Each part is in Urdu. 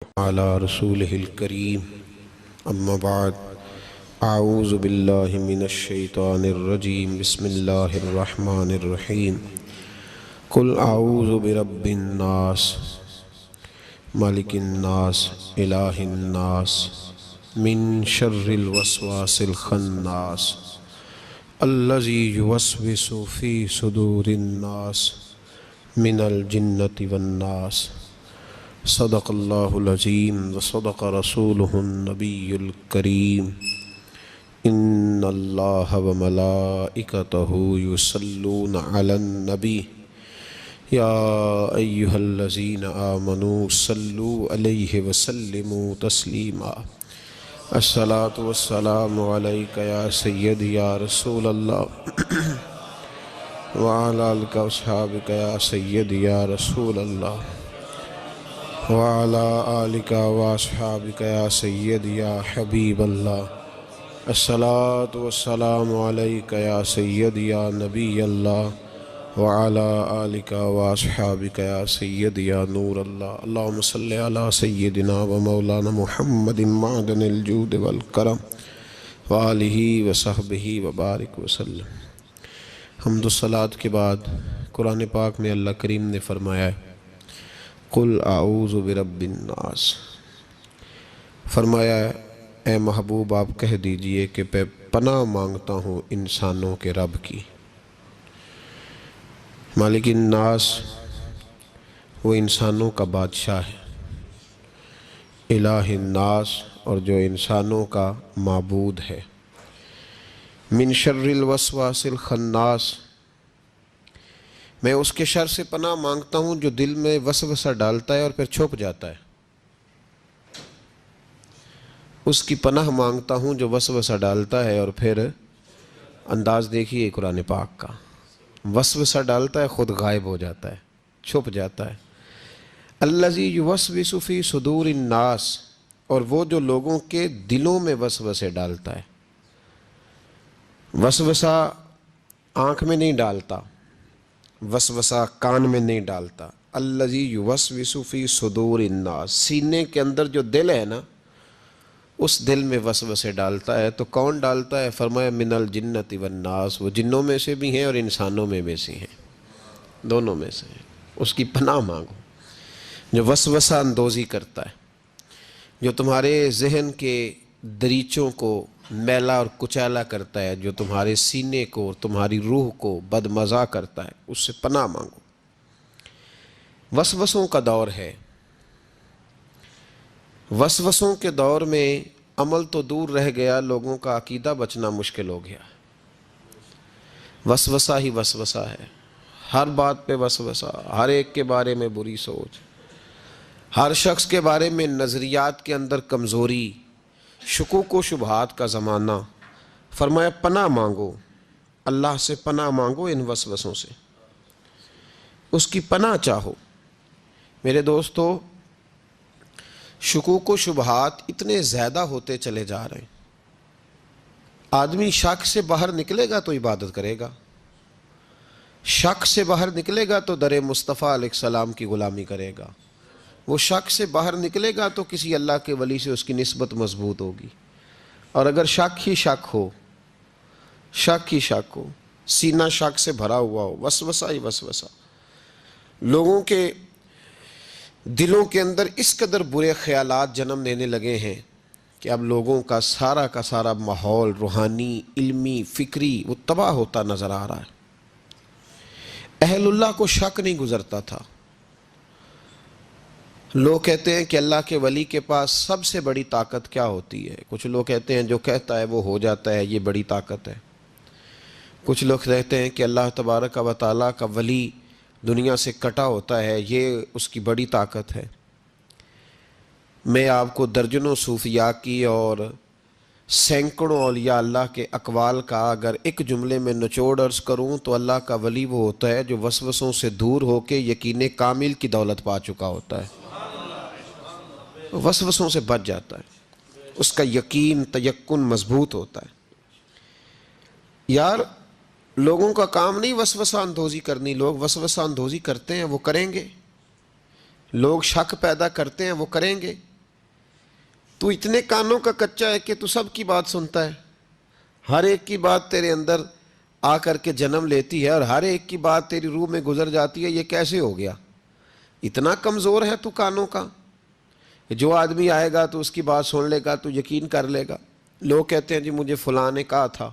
على رسوله الكريم أما بعد أعوذ بالله من الشيطان الرجيم بسم الله الرحمن الرحيم قل أعوذ برب الناس مالك الناس إله الناس من شر الوسواس الخناس الذي يوسوس في صدور الناس من الجنة والناس صدق اللہ العظیم وصدق رسولہ النبی الکریم ان اللہ وملائکتہ یصلون علی النبی یا ایہا الذین آمنوا صلوا علیہ وسلموا تسلیما الصلاة والسلام علیک یا سیدی یا رسول اللہ وعلی آلک واصحابک یا سیدی یا رسول اللہ وعلى آلك وأصحابك يا سيدي يا حبيب الله الصلاة والسلام عليك يا سيدي يا نبي الله وعلى آلك وأصحابك يا سيدي يا نور الله اللهم صل على سيدنا ومولانا محمد معدن الجود والكرم وآلہ وصحبہ وبارک وسلم۔ حمد و صلاۃ کے بعد قرآن پاک میں اللہ کریم نے فرمایا ہے قل اعوذ برب الناس، فرمایا ہے اے محبوب آپ کہہ دیجئے کہ میں پناہ مانگتا ہوں انسانوں کے رب کی۔ مالک الناس وہ انسانوں کا بادشاہ ہے، الہ الناس اور جو انسانوں کا معبود ہے، من شر الوسواس الخناس میں اس کے شر سے پناہ مانگتا ہوں جو دل میں وسوسہ ڈالتا ہے اور پھر چھپ جاتا ہے۔ اس کی پناہ مانگتا ہوں جو وسوسہ ڈالتا ہے اور پھر انداز دیکھیے قرآن پاک کا، وسوسہ ڈالتا ہے خود غائب ہو جاتا ہے، چھپ جاتا ہے۔ الذی یوسوس فی صدور الناس، اور وہ جو لوگوں کے دلوں میں وسوسے ڈالتا ہے۔ وسوسہ آنکھ میں نہیں ڈالتا، وسوسہ کان میں نہیں ڈالتا۔ الذی یوسوس فی صدور الناس، سینے کے اندر جو دل ہے نا اس دل میں وسوسے ڈالتا ہے۔ تو کون ڈالتا ہے؟ فرمایا من الجنۃ والناس، وہ جنوں میں سے بھی ہیں اور انسانوں میں بھی سے ہیں، دونوں میں سے ہیں۔ اس کی پناہ مانگو جو وسوسہ اندوزی کرتا ہے، جو تمہارے ذہن کے دریچوں کو میلا اور کچیلا کرتا ہے، جو تمہارے سینے کو تمہاری روح کو بدمزہ کرتا ہے، اس سے پناہ مانگو۔ وسوسوں کا دور ہے، وسوسوں کے دور میں عمل تو دور رہ گیا، لوگوں کا عقیدہ بچنا مشکل ہو گیا۔ وسوسہ ہی وسوسہ ہے، ہر بات پہ وسوسہ، ہر ایک کے بارے میں بری سوچ، ہر شخص کے بارے میں نظریات کے اندر کمزوری، شکوک و شبہات کا زمانہ۔ فرمایا پناہ مانگو، اللہ سے پناہ مانگو ان وسوسوں سے، اس کی پناہ چاہو۔ میرے دوستو، شکوک و شبہات اتنے زیادہ ہوتے چلے جا رہے ہیں۔ آدمی شک سے باہر نکلے گا تو عبادت کرے گا، شک سے باہر نکلے گا تو در مصطفیٰ علیہ السلام کی غلامی کرے گا، وہ شک سے باہر نکلے گا تو کسی اللہ کے ولی سے اس کی نسبت مضبوط ہوگی۔ اور اگر شک ہی شک ہو، شک ہی شک ہو، سینہ شک سے بھرا ہوا ہو، وسوسہ ہی وسوسہ، لوگوں کے دلوں کے اندر اس قدر برے خیالات جنم لینے لگے ہیں کہ اب لوگوں کا سارا ماحول روحانی، علمی، فکری وہ تباہ ہوتا نظر آ رہا ہے۔ اہل اللہ کو شک نہیں گزرتا تھا۔ لوگ کہتے ہیں کہ اللہ کے ولی کے پاس سب سے بڑی طاقت کیا ہوتی ہے؟ کچھ لوگ کہتے ہیں جو کہتا ہے وہ ہو جاتا ہے، یہ بڑی طاقت ہے۔ کچھ لوگ کہتے ہیں کہ اللہ تبارک و تعالیٰ کا ولی دنیا سے کٹا ہوتا ہے، یہ اس کی بڑی طاقت ہے۔ میں آپ کو درجنوں صوفیاء کی اور سینکڑوں اولیاء اللہ کے اقوال کا اگر ایک جملے میں نچوڑ عرض کروں تو اللہ کا ولی وہ ہوتا ہے جو وسوسوں سے دور ہو کے یقین کامل کی دولت پا چکا ہوتا ہے، وسوسوں سے بچ جاتا ہے، اس کا یقین تیقن مضبوط ہوتا ہے۔ یار لوگوں کا کام نہیں وسوسہ اندوزی کرنی، لوگ وسوسہ اندوزی کرتے ہیں وہ کریں گے، لوگ شک پیدا کرتے ہیں وہ کریں گے، تو اتنے کانوں کا کچا ہے کہ تو سب کی بات سنتا ہے، ہر ایک کی بات تیرے اندر آ کر کے جنم لیتی ہے اور ہر ایک کی بات تیری روح میں گزر جاتی ہے. یہ کیسے ہو گیا؟ اتنا کمزور ہے تو کانوں کا. جو آدمی آئے گا تو اس کی بات سن لے گا تو یقین کر لے گا. لوگ کہتے ہیں جی مجھے فلاں نے کہا تھا.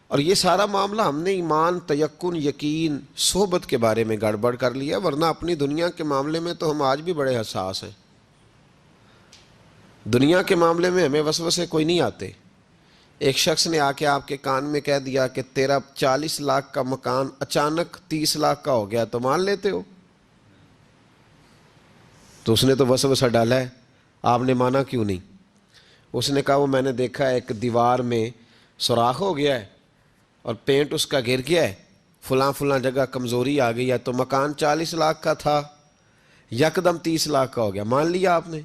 اور یہ سارا معاملہ ہم نے ایمان، تیقن، یقین، صحبت کے بارے میں گڑبڑ کر لیا، ورنہ اپنی دنیا کے معاملے میں تو ہم آج بھی بڑے حساس ہیں. دنیا کے معاملے میں ہمیں وسوسے کوئی نہیں آتے. ایک شخص نے آ کے آپ کے کان میں کہہ دیا کہ تیرا 40 لاکھ کا مکان اچانک 30 لاکھ کا ہو گیا، تو مان لیتے ہو؟ تو اس نے تو وسوسہ ڈالا ہے، آپ نے مانا کیوں نہیں؟ اس نے کہا وہ میں نے دیکھا ہے ایک دیوار میں سوراخ ہو گیا ہے اور پینٹ اس کا گر گیا ہے، فلاں فلاں جگہ کمزوری آ گئی ہے، تو مکان 40 لاکھ کا تھا یکدم 30 لاکھ کا ہو گیا. مان لیا آپ نے؟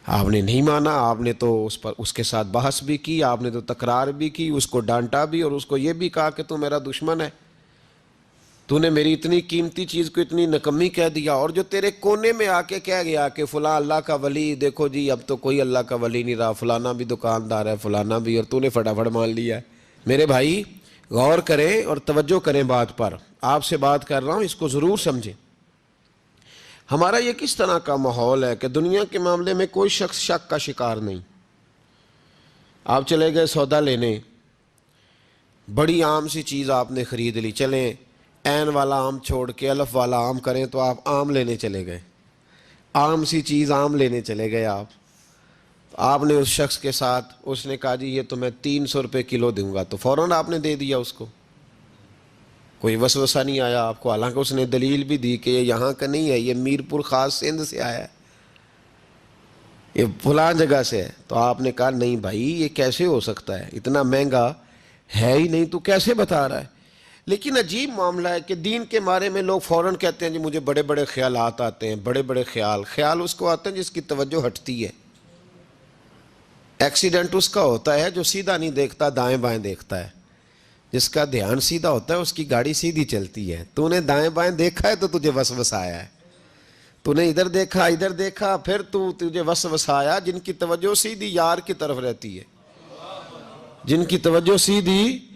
آپ نے نہیں مانا. آپ نے تو اس کے ساتھ بحث بھی کی، آپ نے تو تکرار بھی کی، اس کو ڈانٹا بھی اور اس کو یہ بھی کہا کہ تو میرا دشمن ہے، تو نے میری اتنی قیمتی چیز کو اتنی نکمی کہہ دیا. اور جو تیرے کونے میں آ کے کہہ گیا کہ فلاں اللہ کا ولی، دیکھو جی اب تو کوئی اللہ کا ولی نہیں رہا، فلانا بھی دکاندار ہے، فلانا بھی، اور تو نے فٹافٹ مان لیا ہے. میرے بھائی غور کریں اور توجہ کریں بات پر. آپ سے بات کر رہا ہوں، اس کو ضرور سمجھیں. ہمارا یہ کس طرح کا ماحول ہے کہ دنیا کے معاملے میں کوئی شخص شک کا شکار نہیں. آپ چلے گئے سودا لینے، بڑی عام سی چیز آپ نے خرید لی، چلیں عین والا آم چھوڑ کے الف والا آم کریں تو آپ آم لینے چلے گئے، عام سی چیز آم لینے چلے گئے. آپ نے اس شخص کے ساتھ، اس نے کہا جی یہ تو میں 300 روپے کلو دوں گا، تو فوراً آپ نے دے دیا اس کو، کوئی وسوسہ نہیں آیا آپ کو. حالانکہ اس نے دلیل بھی دی کہ یہ یہاں کا نہیں ہے، یہ میرپور خاص سندھ سے آیا ہے، یہ فلاں جگہ سے ہے. تو آپ نے کہا نہیں بھائی یہ کیسے ہو سکتا ہے، اتنا مہنگا ہے ہی نہیں، تو کیسے بتا رہا ہے. لیکن عجیب معاملہ ہے کہ دین کے بارے میں لوگ فوراً کہتے ہیں جی مجھے بڑے بڑے خیالات آتے ہیں، بڑے بڑے خیال اس کو آتے ہیں جس کی توجہ ہٹتی ہے. ایکسیڈنٹ اس کا ہوتا ہے جو سیدھا نہیں دیکھتا، دائیں بائیں دیکھتا ہے. جس کا دھیان سیدھا ہوتا ہے اس کی گاڑی سیدھی چلتی ہے. تو نے دائیں بائیں دیکھا ہے تو تجھے وسوسہ آیا ہے، تو نے ادھر دیکھا پھر تجھے وسوسہ آیا. جن کی توجہ سیدھی یار کی طرف رہتی ہے، جن کی توجہ سیدھی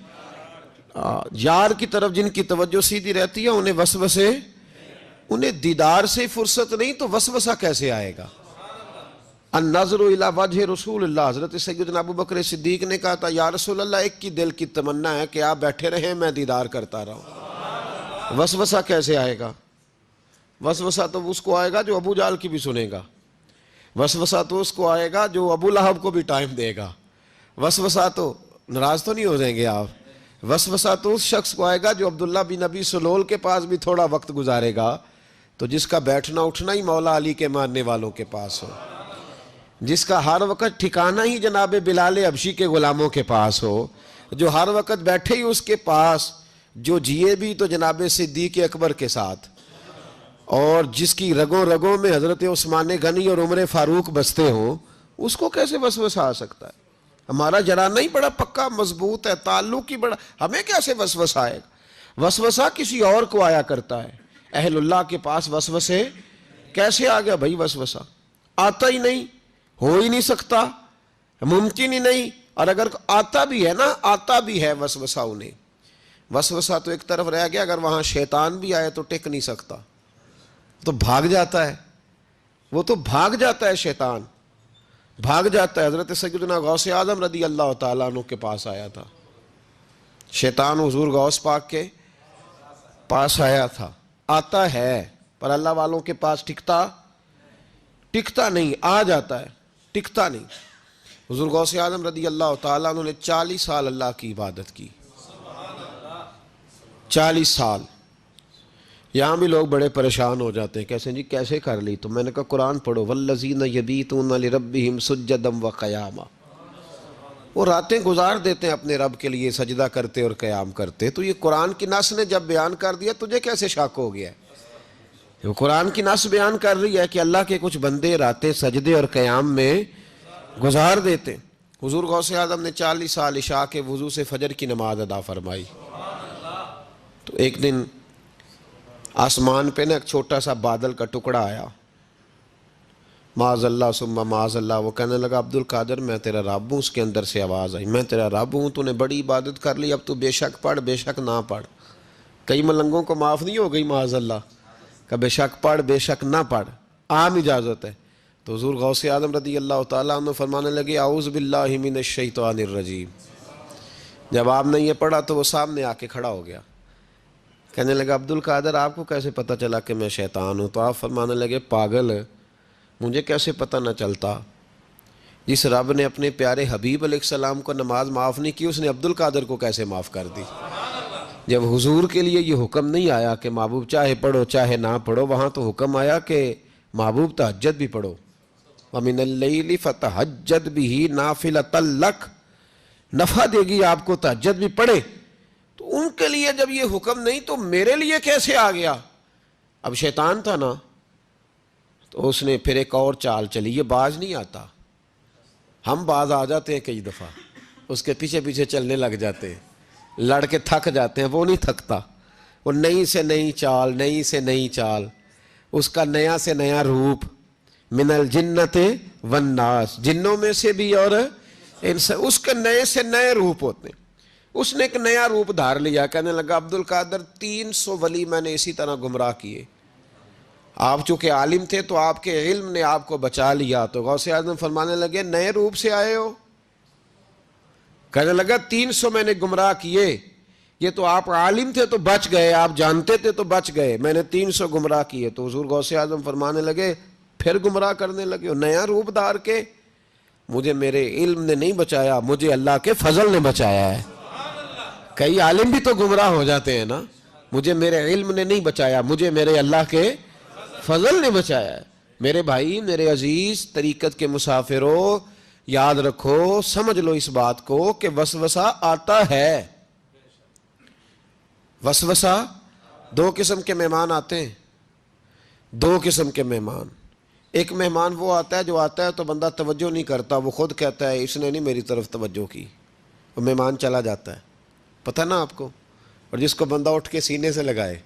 یار کی طرف، جن کی توجہ سیدھی رہتی ہے، انہیں وسوسے، انہیں دیدار سے فرصت نہیں تو وسوسہ کیسے آئے گا. النظر الی وجہ رسول اللہ، حضرت سیدنا ابو بکر صدیق نے کہا تھا یا رسول اللہ ایک کی دل کی تمنا ہے کہ آپ بیٹھے رہیں میں دیدار کرتا رہوں. وسوسہ کیسے آئے گا؟ وسوسہ تو اس کو آئے گا جو ابو جال کی بھی سنے گا، وسوسہ تو اس کو آئے گا جو ابو لہب کو بھی ٹائم دے گا. وسوسہ تو، ناراض تو نہیں ہو جائیں گے آپ، وسوسہ تو اس شخص کو آئے گا جو عبداللہ بن ابی سلول کے پاس بھی تھوڑا وقت گزارے گا، تو جس کا بیٹھنا اٹھنا ہی مولا علی کے ماننے والوں کے پاس ہو، جس کا ہر وقت ٹھکانہ ہی جناب بلال حبشی کے غلاموں کے پاس ہو، جو ہر وقت بیٹھے ہی اس کے پاس، جو جیے بھی تو جناب صدیق اکبر کے ساتھ، اور جس کی رگوں رگوں میں حضرت عثمان غنی اور عمر فاروق بستے ہوں، اس کو کیسے وسوسہ آ سکتا ہے؟ ہمارا جرانہ ہی بڑا پکا مضبوط ہے، تعلق ہی بڑا، ہمیں کیسے وسوسہ آئے گا؟ وسوسہ کسی اور کو آیا کرتا ہے. اہل اللہ کے پاس وسوسے کیسے آ گیا بھائی؟ وسوسہ آتا ہی نہیں، ہو ہی نہیں سکتا، ممکن ہی نہیں. اور اگر آتا بھی ہے نا، آتا بھی ہے وسوسہ انہیں، وسوسہ تو ایک طرف رہ گیا، اگر وہاں شیطان بھی آئے تو ٹک نہیں سکتا، تو بھاگ جاتا ہے، وہ تو بھاگ جاتا ہے، شیطان بھاگ جاتا ہے. حضرت سیدنا غوث اعظم رضی اللہ تعالیٰ عنہ کے پاس آیا تھا شیطان، حضور غوث پاک کے پاس آیا تھا. آتا ہے پر اللہ والوں کے پاس ٹکتا نہیں، آ جاتا ہے، ٹکتا نہیں. حضور غوث اعظم رضی اللہ تعالیٰ عنہ نے 40 سال اللہ کی عبادت کی، 40 سال. یہاں بھی لوگ بڑے پریشان ہو جاتے ہیں، کیسے جی کیسے کر لی؟ تو میں نے کہا قرآن پڑھو، والذین یبیتون لربہم سجدا وقیاما، وہ راتیں گزار دیتے ہیں اپنے رب کے لیے سجدہ کرتے اور قیام کرتے. تو یہ قرآن کی نص نے جب بیان کر دیا، تجھے کیسے شک ہو گیا؟ وہ قرآن کی نص بیان کر رہی ہے کہ اللہ کے کچھ بندے راتیں سجدے اور قیام میں گزار دیتے. حضور غوث اعظم نے 40 سال عشاء کے وضو سے فجر کی نماز ادا فرمائی. تو ایک دن آسمان پہ نا ایک چھوٹا سا بادل کا ٹکڑا آیا، معاذ اللہ ثم معاذ اللہ. وہ کہنے لگا عبد القادر میں تیرا رب ہوں. اس کے اندر سے آواز آئی میں تیرا رب ہوں, تو نے بڑی عبادت کر لی, اب تو بے شک پڑھ بے شک نہ پڑھ. کئی ملنگوں کو معاف نہیں ہو گئی معاذ اللہ کہ بے شک پڑھ بے شک نہ پڑھ, عام اجازت ہے. تو حضور غوث اعظم رضی اللہ تعالیٰ عنہ فرمانے لگے اعوذ باللہ من الشیطان الرجیم. جب آپ نے یہ پڑھا تو وہ سامنے آ کے کھڑا ہو گیا, کہنے لگا عبد القادر آپ کو کیسے پتہ چلا کہ میں شیطان ہوں؟ تو آپ فرمانے لگے پاگل, مجھے کیسے پتہ نہ چلتا؟ جس رب نے اپنے پیارے حبیب علیہ السلام کو نماز معاف نہیں کی, اس نے عبد القادر کو کیسے معاف کر دی؟ جب حضور کے لیے یہ حکم نہیں آیا کہ محبوب چاہے پڑھو چاہے نہ پڑھو, وہاں تو حکم آیا کہ محبوب تہجد بھی پڑھو. وَمِنَ اللَّيْلِ فَتَہَجَّدْ بِهِ نَافِلَةً لَكَ, نفع دے گی آپ کو, تہجد بھی پڑھے. تو ان کے لیے جب یہ حکم نہیں تو میرے لیے کیسے آ گیا؟ اب شیطان تھا نا, تو اس نے پھر ایک اور چال چلی. یہ باز نہیں آتا, ہم باز آ جاتے ہیں کئی دفعہ, اس کے پیچھے پیچھے چلنے لگ جاتے ہیں, لڑ کے تھک جاتے ہیں. وہ نہیں تھکتا, وہ نئی سے نئی چال, نئی سے نئی چال, اس کا نیا سے نیا روپ. من الجنت والناس, جنوں میں سے بھی اور اس کے نئے سے نئے روپ ہوتے ہیں. اس نے ایک نیا روپ دھار لیا, کہنے لگا عبد القادر 300 ولی میں نے اسی طرح گمراہ کیے. آپ چونکہ عالم تھے تو آپ کے علم نے آپ کو بچا لیا. تو غوث اعظم فرمانے لگے نئے روپ سے آئے ہو؟ کہنے لگا 300 میں نے گمراہ کیے, یہ تو آپ عالم تھے تو بچ گئے, آپ جانتے تھے تو بچ گئے, میں نے 300 گمراہ کیے. تو حضور غوث اعظم فرمانے لگے پھر گمراہ کرنے لگے ہو نیا روپ دھار کے؟ مجھے میرے علم نے نہیں بچایا, مجھے اللہ کے فضل نے بچایا ہے. کئی عالم بھی تو گمراہ ہو جاتے ہیں نا, مجھے میرے علم نے نہیں بچایا, مجھے میرے اللہ کے فضل نے بچایا ہے. میرے بھائی, میرے عزیز طریقت کے مسافروں, یاد رکھو, سمجھ لو اس بات کو کہ وسوسہ آتا ہے. وسوسہ, 2 قسم کے مہمان آتے ہیں, 2 قسم کے مہمان. ایک مہمان وہ آتا ہے جو آتا ہے تو بندہ توجہ نہیں کرتا, وہ خود کہتا ہے اس نے نہیں میری طرف توجہ کی, وہ مہمان چلا جاتا ہے, پتہ نا آپ کو. اور جس کو بندہ اٹھ کے سینے سے لگائے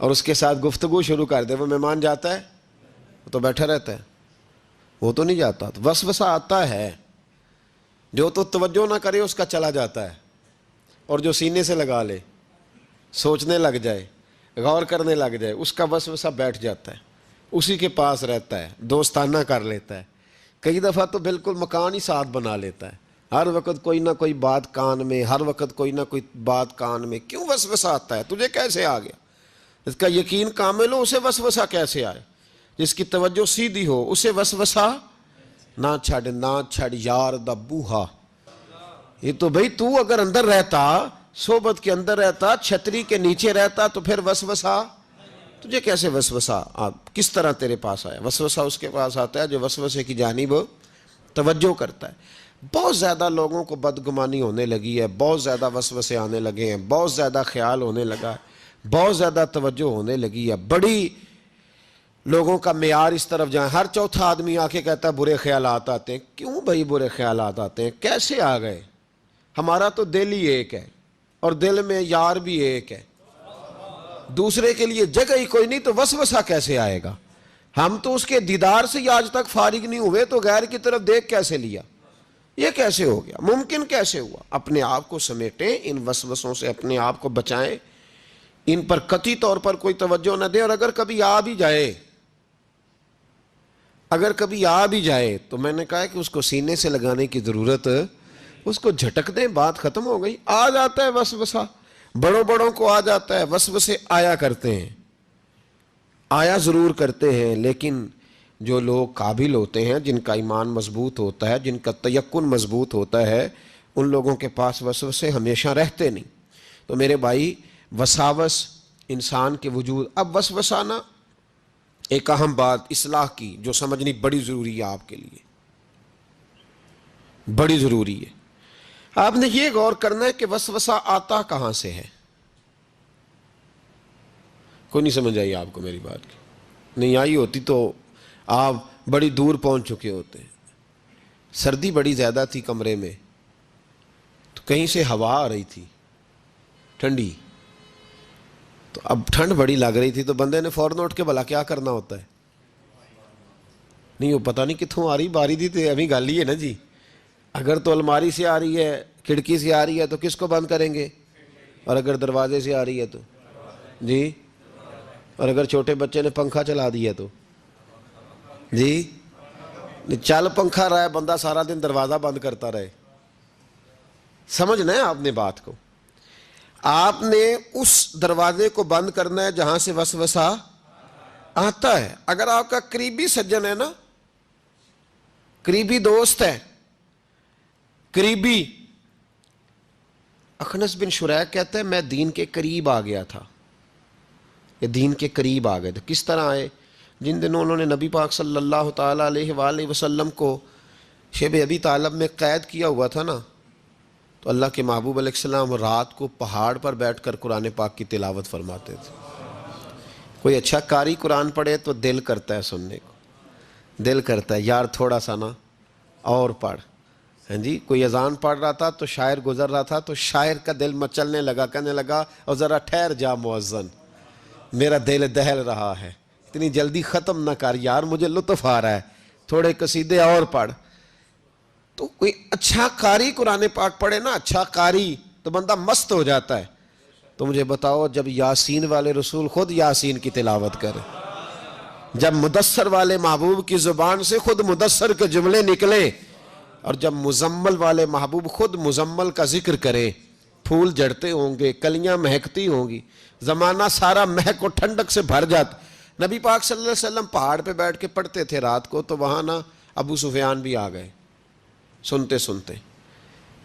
اور اس کے ساتھ گفتگو شروع کر دے, وہ مہمان جاتا ہے؟ وہ تو بیٹھا رہتا ہے, وہ تو نہیں جاتا. تو وسوسہ آتا ہے, جو تو توجہ نہ کرے اس کا چلا جاتا ہے, اور جو سینے سے لگا لے, سوچنے لگ جائے, غور کرنے لگ جائے, اس کا وسوسہ بیٹھ جاتا ہے, اسی کے پاس رہتا ہے, دوستانہ کر لیتا ہے. کئی دفعہ تو بالکل مکان ہی ساتھ بنا لیتا ہے, ہر وقت کوئی نہ کوئی بات کان میں, ہر وقت کوئی نہ کوئی بات کان میں. کیوں وسوسہ آتا ہے؟ تجھے کیسے آ گیا؟ اس کا یقین کامل ہو, اسے وسوسہ کیسے آئے؟ جس کی توجہ سیدھی ہو اسے وسوسہ نہ چھڑ یار دا بوہا. یہ تو بھئی تو اگر اندر رہتا, صحبت کے اندر رہتا, چھتری کے نیچے رہتا, تو پھر وسوسہ تجھے کیسے وسوسہ کس طرح تیرے پاس آیا؟ وسوسہ اس کے پاس آتا ہے جو وسوسے کی جانب توجہ کرتا ہے. بہت زیادہ لوگوں کو بدگمانی ہونے لگی ہے, بہت زیادہ وسوسے آنے لگے ہیں, بہت زیادہ خیال ہونے لگا ہے, بہت زیادہ توجہ ہونے لگی ہے. بڑی لوگوں کا معیار اس طرف جائیں, ہر چوتھا آدمی آ کے کہتا ہے برے خیالات آتے ہیں. کیوں بھائی برے خیالات آتے ہیں؟ کیسے آ گئے؟ ہمارا تو دل ہی ایک ہے, اور دل میں یار بھی ایک ہے, دوسرے کے لیے جگہ ہی کوئی نہیں, تو وسوسہ کیسے آئے گا؟ ہم تو اس کے دیدار سے آج تک فارغ نہیں ہوئے, تو غیر کی طرف دیکھ کیسے لیا؟ یہ کیسے ہو گیا؟ ممکن کیسے ہوا؟ اپنے آپ کو سمیٹیں, ان وسوسوں سے اپنے آپ کو بچائیں, ان پر قطعی طور پر کوئی توجہ نہ دیں. اور اگر کبھی آ بھی جائے تو میں نے کہا کہ اس کو سینے سے لگانے کی ضرورت, اس کو جھٹک دیں, بات ختم ہو گئی. آ جاتا ہے وسوسہ, بڑوں کو آ جاتا ہے, وسوسے آیا کرتے ہیں, آیا ضرور کرتے ہیں. لیکن جو لوگ قابل ہوتے ہیں, جن کا ایمان مضبوط ہوتا ہے, جن کا تیقن مضبوط ہوتا ہے, ان لوگوں کے پاس وسوسے ہمیشہ رہتے نہیں. تو میرے بھائی, وساوس انسان کے وجود. اب وسوسہ نا ایک اہم بات اصلاح کی جو سمجھنی بڑی ضروری ہے, آپ کے لیے بڑی ضروری ہے. آپ نے یہ غور کرنا ہے کہ وسوسہ آتا کہاں سے ہے. کوئی نہیں سمجھ آئی آپ کو میری بات کی؟ نہیں آئی ہوتی تو آپ بڑی دور پہنچ چکے ہوتے. سردی بڑی زیادہ تھی کمرے میں, تو کہیں سے ہوا آ رہی تھی ٹھنڈی, تو اب ٹھنڈ بڑی لگ رہی تھی, تو بندے نے فوراً اٹھ کے بھلا کیا کرنا ہوتا ہے, نہیں وہ پتہ نہیں کتوں آ رہی باری دی تو ابھی گل ہی ہے نا جی. اگر تو الماری سے آ رہی ہے, کھڑکی سے آ رہی ہے تو کس کو بند کریں گے؟ اور اگر دروازے سے آ رہی ہے تو جی, اور اگر چھوٹے بچے نے پنکھا چلا دیا تو جی, چل پنکھا رہا ہے بندہ سارا دن دروازہ بند کرتا رہے. سمجھنا ہے آپ نے بات کو. آپ نے اس دروازے کو بند کرنا ہے جہاں سے وسوسہ آتا ہے. اگر آپ کا قریبی سجن ہے نا, قریبی دوست ہے, قریبی, اخنس بن شریح کہتا ہے میں دین کے قریب آ گیا تھا, یہ دین کے قریب آ گئے تھے. کس طرح آئے؟ جن دنوں انہوں نے نبی پاک صلی اللہ تعالیٰ علیہ وآلہ وسلم کو شیب ابی طالب میں قید کیا ہوا تھا نا, تو اللہ کے محبوب علیہ السلام رات کو پہاڑ پر بیٹھ کر قرآن پاک کی تلاوت فرماتے تھے. کوئی اچھا قاری قرآن پڑھے تو دل کرتا ہے سننے کو, دل کرتا ہے یار تھوڑا سا نا اور پڑھ. ہاں جی, کوئی اذان پڑھ رہا تھا تو شاعر گزر رہا تھا تو شاعر کا دل مچلنے لگا, کہنے لگا اور ذرا ٹھہر جا مؤذن, میرا دل دہل رہا ہے, اتنی جلدی ختم نہ کر یار, مجھے لطف آ رہا ہے, تھوڑے قصیدے اور پڑھ. تو کوئی اچھا قاری قرآن پاک پڑھے نا, اچھا قاری, تو بندہ مست ہو جاتا ہے. تو مجھے بتاؤ جب یاسین والے رسول خود یاسین کی تلاوت کرے, جب مدثر والے محبوب کی زبان سے خود مدثر کے جملے نکلے, اور جب مزمل والے محبوب خود مزمل کا ذکر کرے, پھول جڑتے ہوں گے, کلیاں مہکتی ہوں گی, زمانہ سارا مہک و ٹھنڈک سے بھر جاتا. نبی پاک صلی اللہ علیہ وسلم پہاڑ پہ بیٹھ کے پڑھتے تھے رات کو, تو وہاں نا ابو سفیان بھی آ گئے سنتے سنتے,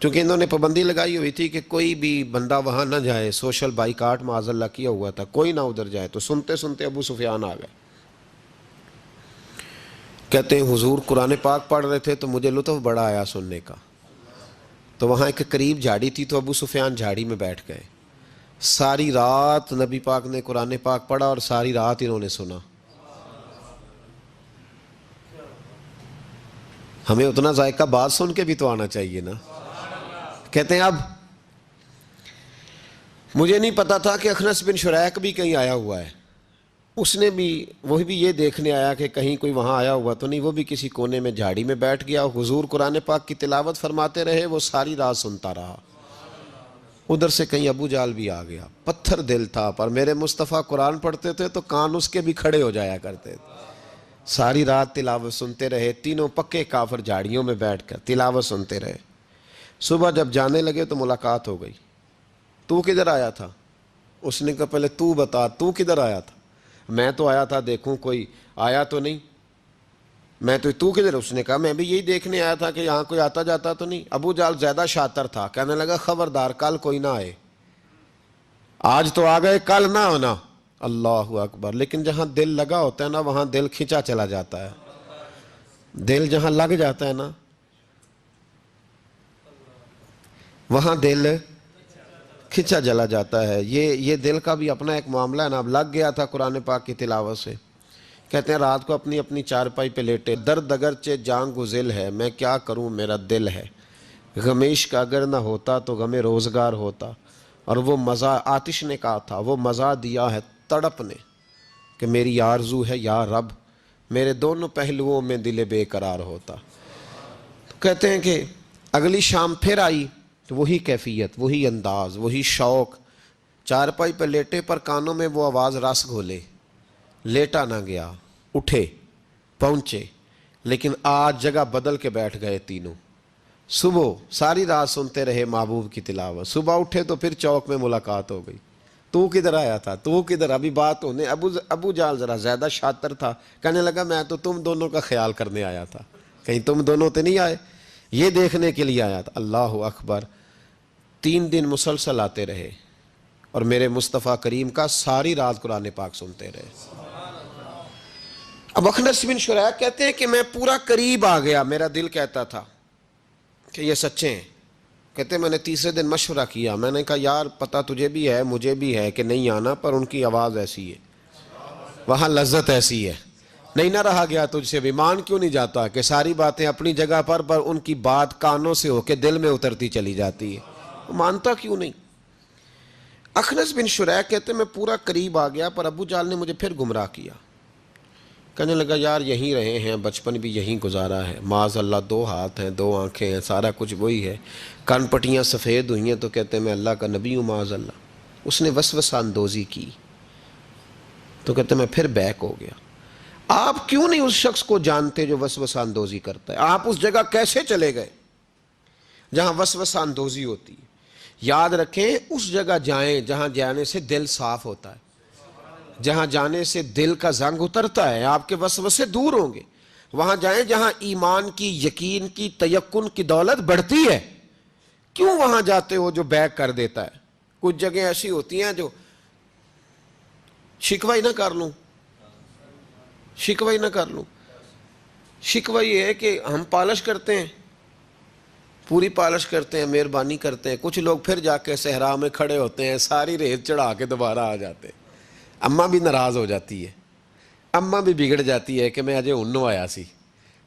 کیونکہ انہوں نے پابندی لگائی ہوئی تھی کہ کوئی بھی بندہ وہاں نہ جائے, سوشل بائیکاٹ معاذ اللہ کیا ہوا تھا, کوئی نہ ادھر جائے. تو سنتے سنتے ابو سفیان آ گئے. کہتے ہیں حضور قرآن پاک پڑھ رہے تھے تو مجھے لطف بڑا آیا سننے کا. تو وہاں ایک قریب جھاڑی تھی تو ابو سفیان جھاڑی میں بیٹھ گئے. ساری رات نبی پاک نے قرآن پاک پڑھا اور ساری رات انہوں نے سنا. ہمیں اتنا ذائقہ بات سن کے بھی تو آنا چاہیے نا. کہتے ہیں اب مجھے نہیں پتا تھا کہ اخنس بن شریح بھی کہیں آیا ہوا ہے. اس نے بھی, وہی بھی یہ دیکھنے آیا کہ کہیں کوئی وہاں آیا ہوا تو نہیں, وہ بھی کسی کونے میں جھاڑی میں بیٹھ گیا. حضور قرآن پاک کی تلاوت فرماتے رہے, وہ ساری رات سنتا رہا. ادھر سے کہیں ابو جال بھی آ گیا, پتھر دل تھا, پر میرے مصطفیٰ قرآن پڑھتے تھے تو کان اس کے بھی کھڑے ہو جایا کرتے تھے. ساری رات تلاوت سنتے رہے, تینوں پکے کافر جھاڑیوں میں بیٹھ کر تلاوت سنتے رہے. صبح جب جانے لگے تو ملاقات ہو گئی. تو کدھر آیا تھا؟ اس نے کہا پہلے تو بتا, تو کدھر آیا تھا؟ میں تو آیا تھا دیکھوں کوئی آیا تو نہیں. میں تو کدھر؟ اس نے کہا میں بھی یہی دیکھنے آیا تھا کہ یہاں کوئی آتا جاتا تو نہیں. ابو جال زیادہ شاطر تھا, کہنے لگا خبردار کل کوئی نہ آئے, آج تو آ گئے کل نہ ہونا. اللہ اکبر. لیکن جہاں دل لگا ہوتا ہے نا وہاں دل کھینچا چلا جاتا ہے. دل جہاں لگ جاتا ہے نا وہاں دل کھینچا چلا جاتا ہے. یہ دل کا بھی اپنا ایک معاملہ ہے نا. اب لگ گیا تھا قرآن پاک کی تلاوت سے. کہتے ہیں رات کو اپنی اپنی چارپائی پہ لیٹے, درد اگرچہ جان گزل ہے, میں کیا کروں میرا دل ہے, غمیش کا اگر نہ ہوتا تو غم روزگار ہوتا. اور وہ مزہ آتش نے کہا تھا, وہ مزہ دیا ہے تڑپ نے کہ میری آرزو ہے یا رب میرے دونوں پہلوؤں میں دل بے قرار ہوتا. تو کہتے ہیں کہ اگلی شام پھر آئی تو وہی کیفیت, وہی انداز, وہی شوق. چارپائی پہ لیٹے پر کانوں میں وہ آواز رس گھولے, لیٹا نہ گیا, اٹھے پہنچے, لیکن آج جگہ بدل کے بیٹھ گئے تینوں. صبح ساری رات سنتے رہے محبوب کی تلاوت, صبح اٹھے تو پھر چوک میں ملاقات ہو گئی. تو کدھر آیا تھا, تو کدھر؟ ابھی بات ہونے. ابو جال ذرا زیادہ شاطر تھا, کہنے لگا میں تو تم دونوں کا خیال کرنے آیا تھا, کہیں تم دونوں تو نہیں آئے, یہ دیکھنے کے لیے آیا تھا. اللہ اکبر. 3 دن مسلسل آتے رہے اور میرے مصطفیٰ کریم کا ساری رات قرآن پاک سنتے رہے. اب اخنس بن شریح کہتے ہیں کہ میں پورا قریب آ گیا, میرا دل کہتا تھا کہ یہ سچے ہیں. کہتے ہیں میں نے تیسرے دن مشورہ کیا, میں نے کہا یار پتہ تجھے بھی ہے مجھے بھی ہے کہ نہیں آنا, پر ان کی آواز ایسی ہے, وہاں لذت ایسی ہے, نہیں نہ رہا گیا تجھ سے بھی. مان کیوں نہیں جاتا کہ ساری باتیں اپنی جگہ پر ان کی بات کانوں سے ہو کے دل میں اترتی چلی جاتی ہے, مانتا کیوں نہیں. اخنس بن شریح کہتے ہیں میں پورا قریب آ گیا, پر ابو جال نے مجھے پھر گمراہ کیا. کہنے لگا یار یہیں رہے ہیں، بچپن بھی یہیں گزارا ہے، معاذ اللہ 2 ہاتھ ہیں 2 آنکھیں ہیں، سارا کچھ وہی ہے، کان پٹیاں سفید ہوئی ہیں تو کہتے ہیں میں اللہ کا نبی ہوں معاذ اللہ۔ اس نے وسوسہ اندوزی کی تو کہتے ہیں میں پھر بیک ہو گیا۔ آپ کیوں نہیں اس شخص کو جانتے جو وسوسہ اندوزی کرتا ہے؟ آپ اس جگہ کیسے چلے گئے جہاں وسوسہ اندوزی ہوتی ہے؟ یاد رکھیں اس جگہ جائیں جہاں جانے سے دل صاف ہوتا ہے، جہاں جانے سے دل کا زنگ اترتا ہے، آپ کے وسوسے دور ہوں گے۔ وہاں جائیں جہاں ایمان کی، یقین کی، تیقن کی دولت بڑھتی ہے۔ کیوں وہاں جاتے ہو جو بیک کر دیتا ہے؟ کچھ جگہیں ایسی ہوتی ہیں جو شکوہ ہی نہ کر لوں، شکوہ ہی نہ کر لوں۔ شکوہ یہ ہے کہ ہم پالش کرتے ہیں، پوری پالش کرتے ہیں، مہربانی کرتے ہیں، کچھ لوگ پھر جا کے صحرا میں کھڑے ہوتے ہیں، ساری ریت چڑھا کے دوبارہ آ جاتے ہیں۔ اماں بھی ناراض ہو جاتی ہے، اماں بھی بگڑ جاتی ہے کہ میں اجے انہوں آیا سی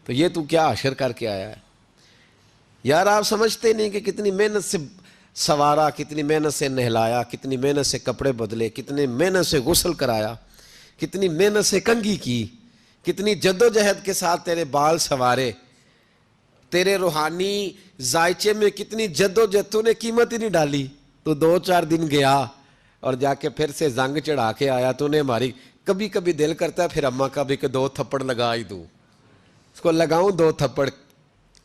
تو یہ تو کیا حشر کر کے آیا ہے۔ یار آپ سمجھتے نہیں کہ کتنی محنت سے سوارا، کتنی محنت سے نہلایا، کتنی محنت سے کپڑے بدلے، کتنی محنت سے غسل کرایا، کتنی محنت سے کنگھی کی، کتنی جد و جہد کے ساتھ تیرے بال سنوارے، تیرے روحانی ذائچے میں کتنی جد و جہد، تو نے قیمت ہی نہیں ڈالی۔ تو 2-4 دن گیا اور جا کے پھر سے زنگ چڑھا کے آیا، تو نے ہماری کبھی کبھی دل کرتا ہے پھر اماں کا بھی کہ 2 تھپڑ لگا ہی دوں، اس کو لگاؤں 2 تھپڑ،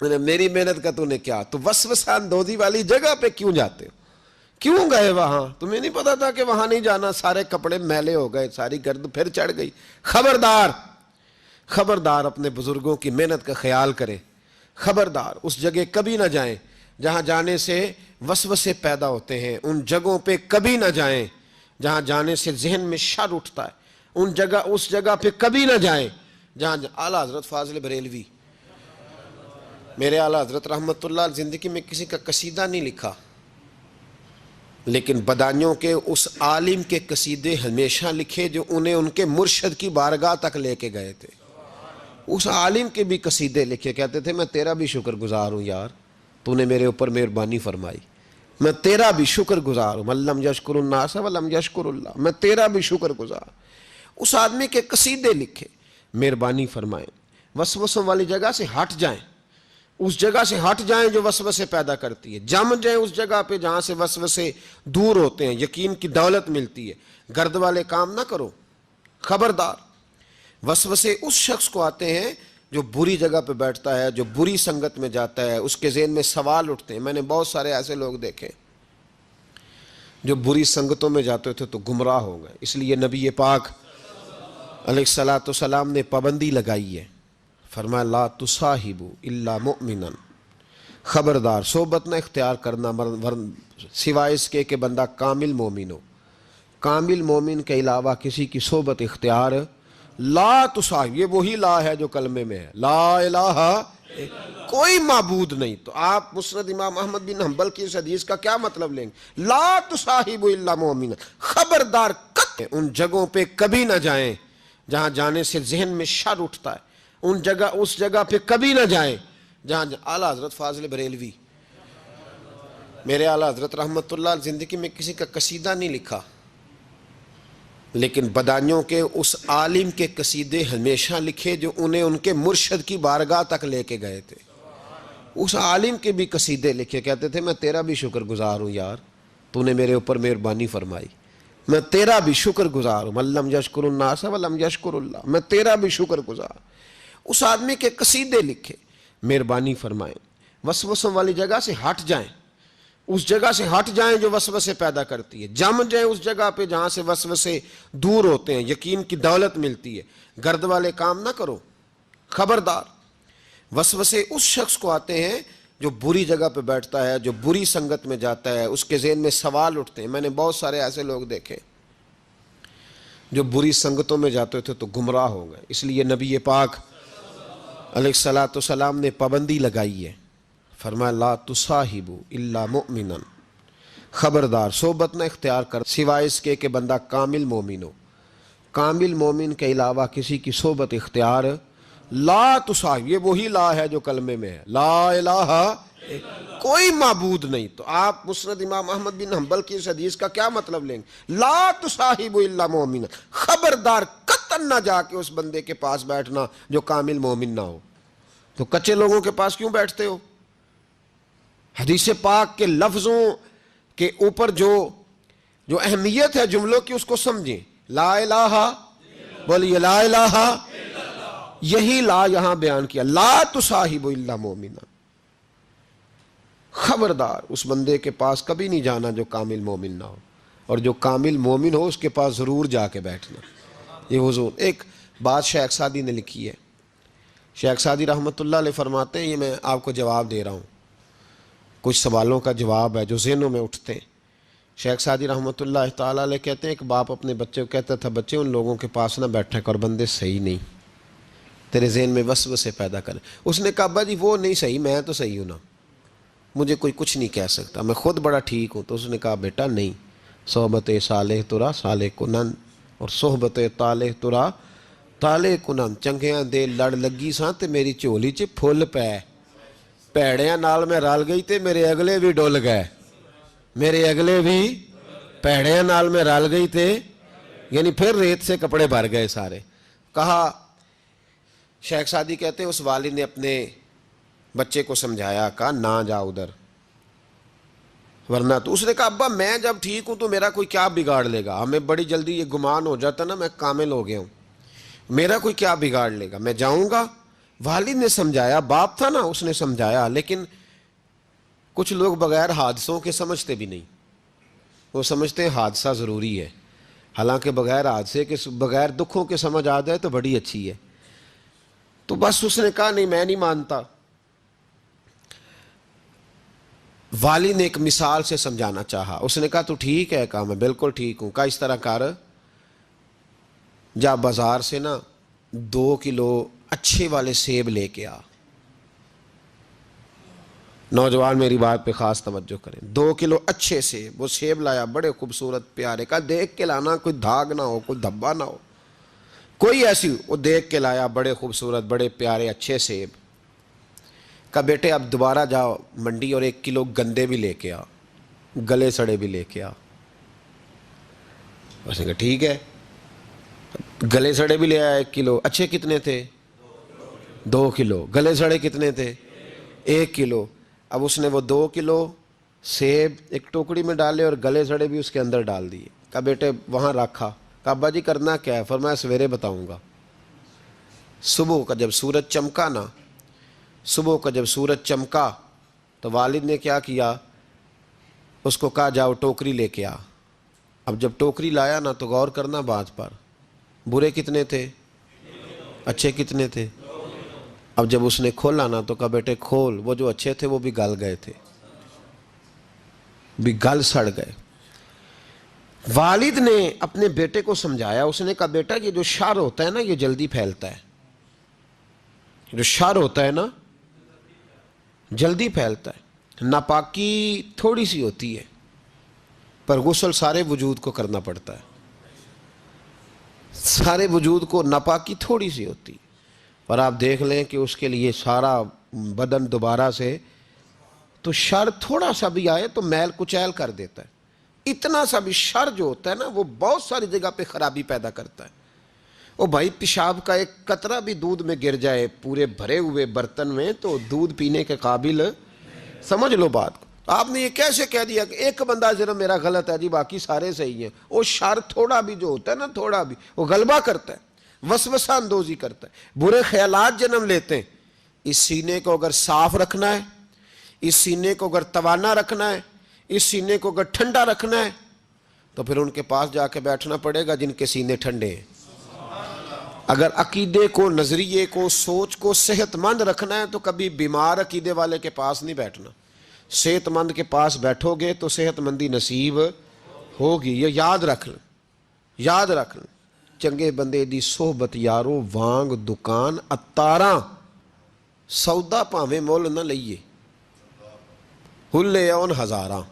میری محنت کا تو نے کیا۔ تو وسوسہ اندوزی والی جگہ پہ کیوں جاتے ہو؟ کیوں گئے وہاں؟ تمہیں نہیں پتا تھا کہ وہاں نہیں جانا؟ سارے کپڑے میلے ہو گئے، ساری گرد پھر چڑھ گئی۔ خبردار، خبردار اپنے بزرگوں کی محنت کا خیال کرے، خبردار اس جگہ کبھی نہ جائیں جہاں جانے سے وسوسے پیدا ہوتے ہیں، ان جگہوں پہ کبھی نہ جائیں جہاں جانے سے ذہن میں شر اٹھتا ہے، اس جگہ پہ کبھی نہ جائیں جہاں اعلیٰ حضرت فاضل بریلوی، میرے اعلیٰ حضرت رحمت اللہ، زندگی میں کسی کا قصیدہ نہیں لکھا لیکن بدانیوں کے اس عالم کے قصیدے ہمیشہ لکھے جو انہیں ان کے مرشد کی بارگاہ تک لے کے گئے تھے۔ اس عالم کے بھی قصیدے لکھے، کہتے تھے میں تیرا بھی شکر گزار ہوں یار، تو نے میرے اوپر مہربانی فرمائی، میں تیرا بھی شکر گزار ہوں، من لم یشکر الناس ولم یشکر اللہ، میں تیرا بھی شکر گزار۔ اس آدمی کے قصیدے لکھے، مہربانی فرمائیں، وسوسوں والی جگہ سے ہٹ جائیں، اس جگہ سے ہٹ جائیں جو وسوسے پیدا کرتی ہے، جم جائیں اس جگہ پہ جہاں سے وسوسے دور ہوتے ہیں، یقین کی دولت ملتی ہے۔ گرد والے کام نہ کرو، خبردار۔ وسوسے اس شخص کو آتے ہیں جو بری جگہ پہ بیٹھتا ہے، جو بری سنگت میں جاتا ہے، اس کے ذہن میں سوال اٹھتے ہیں۔ میں نے بہت سارے ایسے لوگ دیکھے جو بری سنگتوں میں جاتے تھے تو گمراہ ہو گئے، اس لیے نبی پاک علیہ الصلوۃ والسلام نے پابندی لگائی ہے، فرمایا لا تصاحبوا الا مؤمنا، خبردار صحبت نہ اختیار کرنا سوائے اس کے کہ بندہ کامل مومن ہو۔ کامل مومن کے علاوہ کسی کی صحبت اختیار لا تصاحب، یہ وہی لا ہے جو کلمے میں ہے، لا الہ کوئی معبود نہیں۔ تو آپ مسند امام احمد بن حنبل کی اس حدیث کا کیا مطلب لیں گے؟ لا تصاحبوا الا مؤمنا، خبردار ان جگہوں پہ کبھی نہ جائیں جہاں جانے سے ذہن میں شر اٹھتا ہے، اس جگہ پہ کبھی نہ جائیں جہاں اعلیٰ حضرت فاضل بریلوی، میرے اعلیٰ حضرت رحمت اللہ، زندگی میں کسی کا قصیدہ نہیں لکھا لیکن بدانیوں کے اس عالم کے قصیدے ہمیشہ لکھے جو انہیں ان کے مرشد کی بارگاہ تک لے کے گئے تھے۔ اس عالم کے بھی قصیدے لکھے، کہتے تھے میں تیرا بھی شکر گزار ہوں یار، تو نے میرے اوپر مہربانی فرمائی، میں تیرا بھی شکر گزار ہوں، من لم یشکر الناس ولم یشکر اللہ، میں تیرا بھی شکر گزار۔ اس آدمی کے قصیدے لکھے، مہربانی فرمائیں، وسوسوں والی جگہ سے ہٹ جائیں، اس جگہ سے ہٹ جائیں جو وسوسے پیدا کرتی ہے، جم جائیں اس جگہ پہ جہاں سے وسوسے دور ہوتے ہیں، یقین کی دولت ملتی ہے۔ گرد والے کام نہ کرو، خبردار۔ وسوسے اس شخص کو آتے ہیں جو بری جگہ پہ بیٹھتا ہے، جو بری سنگت میں جاتا ہے، اس کے ذہن میں سوال اٹھتے ہیں۔ میں نے بہت سارے ایسے لوگ دیکھے جو بری سنگتوں میں جاتے تھے تو گمراہ ہو گئے، اس لیے نبی پاک علیہ الصلوۃ والسلام نے پابندی لگائی ہے، فرمایا لا تصاحبوا الا مؤمنا، خبردار صحبت نہ اختیار کر سوائے اس کے کہ بندہ کامل مومن ہو۔ کامل مومن کے علاوہ کسی کی صحبت اختیار لا تصاحب، یہ وہی لا ہے جو کلمے میں ہے، لا الہ کوئی معبود نہیں۔ تو آپ مسند امام احمد بن حنبل کی اس حدیث کا کیا مطلب لیں گے؟ لا تصاحبوا الا مؤمنا، خبردار قطعاً نہ جا کے اس بندے کے پاس بیٹھنا جو کامل مومن نہ ہو. تو کچے لوگوں کے پاس کیوں بیٹھتے ہو؟ حدیث پاک کے لفظوں کے اوپر جو اہمیت ہے جملوں کی اس کو سمجھیں. لا الہ، بولیے لا الہ. یہی لا یہاں بیان کیا، لا تصاحب الا مومنا. خبردار اس بندے کے پاس کبھی نہیں جانا جو کامل مومن نہ ہو، اور جو کامل مومن ہو اس کے پاس ضرور جا کے بیٹھنا. یہ حضور ایک بات شیخ سعدی نے لکھی ہے. شیخ سعدی رحمۃ اللہ علیہ فرماتے ہیں، یہ میں آپ کو جواب دے رہا ہوں، کچھ سوالوں کا جواب ہے جو ذہنوں میں اٹھتے ہیں. شیخ سعدی رحمۃ اللہ تعالیٰ علیہ کہتے ہیں ایک باپ اپنے بچے کو کہتا تھا، بچے ان لوگوں کے پاس نہ بیٹھا کر، بندے صحیح نہیں، تیرے ذہن میں وسوسے پیدا کریں. اس نے کہا ابا جی وہ نہیں صحیح، میں تو صحیح ہوں نا، مجھے کوئی کچھ نہیں کہہ سکتا، میں خود بڑا ٹھیک ہوں. تو اس نے کہا بیٹا نہیں، صحبت صالح ترا صالح کنن، اور صحبت طالح ترا طالح کنن. چنگیاں دے لڑ لگی ساں تے میری چولی چ پھل پے، پیڑیاں نال میں رل گئی تے میرے اگلے بھی ڈول گئے، میرے اگلے بھی پیڑیاں نال میں رل گئی تے، یعنی پھر ریت سے کپڑے بھر گئے سارے. کہا شیخ سعدی کہتے ہیں اس والد نے اپنے بچے کو سمجھایا، کہا نہ جا ادھر ورنہ تو. اس نے کہا ابا میں جب ٹھیک ہوں تو میرا کوئی کیا بگاڑ لے گا؟ ہمیں بڑی جلدی یہ گمان ہو جاتا نا میں کامل ہو گیا ہوں، میرا کوئی کیا بگاڑ لے گا، میں جاؤں گا. والد نے سمجھایا، باپ تھا نا، اس نے سمجھایا. لیکن کچھ لوگ بغیر حادثوں کے سمجھتے بھی نہیں، وہ سمجھتے ہیں حادثہ ضروری ہے، حالانکہ بغیر حادثے کے، بغیر دکھوں کے سمجھ آ جائے تو بڑی اچھی ہے. تو بس اس نے کہا نہیں میں نہیں مانتا. والد نے ایک مثال سے سمجھانا چاہا. اس نے کہا تو ٹھیک ہے، کہا میں بالکل ٹھیک ہوں. کہا اس طرح کر، جا بازار سے نا 2 کلو اچھے والے سیب لے کے آ. نوجوان میری بات پہ خاص توجہ کریں. 2 کلو اچھے سیب. وہ سیب لایا بڑے خوبصورت پیارے. کہا دیکھ کے لانا، کوئی دھاگ نہ ہو، کوئی دھبا نہ ہو، کوئی ایسی. وہ دیکھ کے لایا بڑے خوبصورت بڑے پیارے اچھے سیب. کہا بیٹے اب دوبارہ جاؤ منڈی اور 1 کلو گندے بھی لے کے آ، گلے سڑے بھی لے کے آ. اس نے کہا ٹھیک ہے. گلے سڑے بھی لے آیا 1 کلو. اچھے کتنے تھے؟ 2 کلو. گلے سڑے کتنے تھے؟ 1 کلو. اب اس نے وہ 2 کلو سیب ایک ٹوکری میں ڈالے اور گلے سڑے بھی اس کے اندر ڈال دیے. کہا بیٹے وہاں رکھا. کہا ابا جی کرنا کیا ہے؟ فرمایا سویرے بتاؤں گا. صبح کا جب سورج چمکا نا، صبح کا جب سورج چمکا تو والد نے کیا کیا، اس کو کہا جاؤ ٹوکری لے کے آ. اب جب ٹوکری لایا نا تو غور کرنا بات پر، برے کتنے تھے، اچھے کتنے تھے. اب جب اس نے کھولا نا تو کہا بیٹے کھول. وہ جو اچھے تھے وہ بھی گل گئے تھے، بھی گل سڑ گئے. والد نے اپنے بیٹے کو سمجھایا. اس نے کہا بیٹا یہ جو شر ہوتا ہے نا یہ جلدی پھیلتا ہے، جو شر ہوتا ہے نا جلدی پھیلتا ہے. ناپاکی تھوڑی سی ہوتی ہے پر غسل سارے وجود کو کرنا پڑتا ہے. سارے وجود کو ناپاکی تھوڑی سی ہوتی ہے پر آپ دیکھ لیں کہ اس کے لیے سارا بدن دوبارہ سے. تو شر تھوڑا سا بھی آئے تو میل کچیل کر دیتا ہے. اتنا سا بھی شر جو ہوتا ہے نا وہ بہت ساری جگہ پہ خرابی پیدا کرتا ہے. او بھائی پیشاب کا ایک قطرہ بھی دودھ میں گر جائے پورے بھرے ہوئے برتن میں تو دودھ پینے کے قابل، سمجھ لو بات کو. آپ نے یہ کیسے کہہ دیا کہ ایک بندہ ذرا میرا غلط ہے جی باقی سارے صحیح ہیں؟ وہ شر تھوڑا بھی جو ہوتا ہے نا، تھوڑا بھی وہ غلبہ کرتا ہے، وسوسہ اندوزی کرتا ہے، برے خیالات جنم لیتے ہیں. اس سینے کو اگر صاف رکھنا ہے، اس سینے کو اگر توانا رکھنا ہے، اس سینے کو اگر ٹھنڈا رکھنا ہے تو پھر ان کے پاس جا کے بیٹھنا پڑے گا جن کے سینے ٹھنڈے ہیں. اگر عقیدے کو، نظریے کو، سوچ کو صحت مند رکھنا ہے تو کبھی بیمار عقیدے والے کے پاس نہیں بیٹھنا. صحت مند کے پاس بیٹھو گے تو صحت مندی نصیب ہوگی. یہ یاد رکھ لیں، یاد رکھ لیں. چنگے بندے دی صحبت یارو وانگ دکان اتاراں، سودا پاویں مول نہ لئیے، ہلے اون ہزاراں.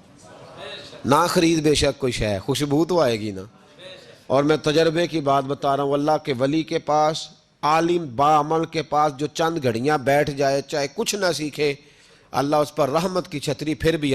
نہ خرید بے شک کوئی شے، خوشبو تو آئے گی نا. اور میں تجربے کی بات بتا رہا ہوں، اللہ کے ولی کے پاس، عالم باعمل کے پاس جو چند گھڑیاں بیٹھ جائے چاہے کچھ نہ سیکھے، اللہ اس پر رحمت کی چھتری پھر بھی عطا